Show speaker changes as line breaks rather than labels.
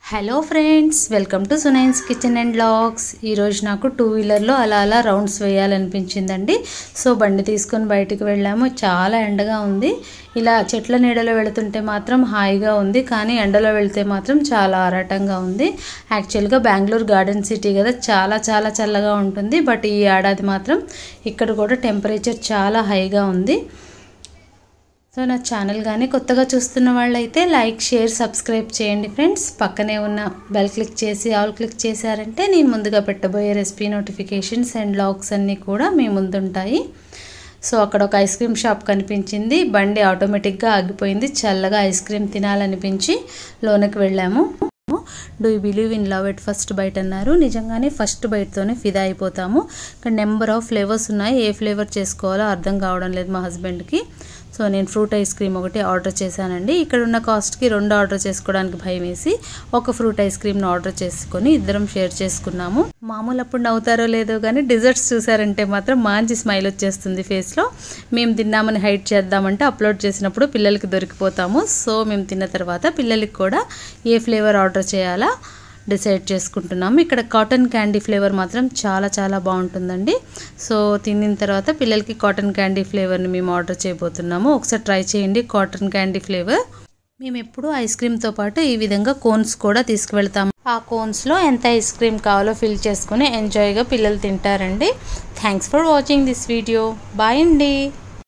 Hello friends, welcome to Sunain's kitchen and vlogs. ఈరోజు నాకు two వీలర్లో అలా రౌండ్స్ వేయాలనిపించిందండి. సో బండి తీసుకొని బయటికి వెళ్ళాము. చాలా ఎండగా ఉంది. ఇలా చెట్ల నీడలో వెళుతుంటే మాత్రం హాయిగా ఉంది, కానీ ఎండలో వెళ్తే మాత్రం చాలా ఆరాటంగా ఉంది. యాక్చువల్గా బెంగళూరు గార్డెన్ సిటీ కదా, చాలా చల్లగా ఉంటుంది. బట్ ఈ ఏడాది మాత్రం ఇక్కడ కూడా టెంపరేచర్ చాలా హైగా ఉంది. సో నా ఛానల్ కానీ కొత్తగా చూస్తున్న వాళ్ళైతే లైక్, షేర్, సబ్స్క్రైబ్ చేయండి ఫ్రెండ్స్. పక్కనే ఉన్న బెల్ క్లిక్ చేసి ఆల్ క్లిక్ చేశారంటే నేను ముందుగా పెట్టబోయే రెసిపీ నోటిఫికేషన్స్ అండ్ వ్లాగ్స్ అన్నీ కూడా మీ ముందుంటాయి. సో అక్కడ ఒక ఐస్ క్రీమ్ షాప్ కనిపించింది. బండి ఆటోమేటిక్గా ఆగిపోయింది. చల్లగా ఐస్ క్రీమ్ తినాలనిపించి లోనికి వెళ్ళాము. Do you believe in love at first bite అన్నారు. నిజంగానే ఫస్ట్ బైట్తోనే ఫిదా అయిపోతాము. ఇక్కడ నెంబర్ ఆఫ్ ఫ్లేవర్స్ ఉన్నాయి. ఏ ఫ్లేవర్ చేసుకోవాలో అర్థం కావడం లేదు మా హస్బెండ్కి. సో నేను ఫ్రూట్ ఐస్ క్రీమ్ ఒకటి ఆర్డర్ చేశానండి. ఇక్కడ ఉన్న కాస్ట్కి 2 ఆర్డర్ చేసుకోవడానికి భయం వేసి ఒక ఫ్రూట్ ఐస్ క్రీమ్ని ఆర్డర్ చేసుకొని ఇద్దరం షేర్ చేసుకున్నాము. మామూలు అప్పుడు నవ్వుతారో లేదో కానీ డిజర్ట్స్ చూసారంటే మాత్రం మంచి స్మైల్ వచ్చేస్తుంది ఫేస్లో. మేము తిన్నామని హైడ్ చేద్దామంటే అప్లోడ్ చేసినప్పుడు పిల్లలకి దొరికిపోతాము. సో మేము తిన్న తర్వాత పిల్లలకి కూడా ఏ ఫ్లేవర్ ఆర్డర్ చేయాలా డిసైడ్ చేసుకుంటున్నాము. ఇక్కడ కాటన్ క్యాండీ ఫ్లేవర్ మాత్రం చాలా బాగుంటుందండి. సో తిన్న తర్వాత పిల్లలకి కాటన్ క్యాండీ ఫ్లేవర్ని మేము ఆర్డర్ చేయబోతున్నాము. ఒకసారి ట్రై చేయండి కాటన్ క్యాండీ ఫ్లేవర్. మేము ఎప్పుడు ఐస్ క్రీమ్తో పాటు ఈ విధంగా కోన్స్ కూడా తీసుకువెళ్తాము. ఆ కోన్స్లో ఎంత ఐస్ క్రీమ్ కావాలో ఫిల్ చేసుకుని ఎంజాయ్గా పిల్లలు తింటారండి. Thanks for watching this video. Bye అండి.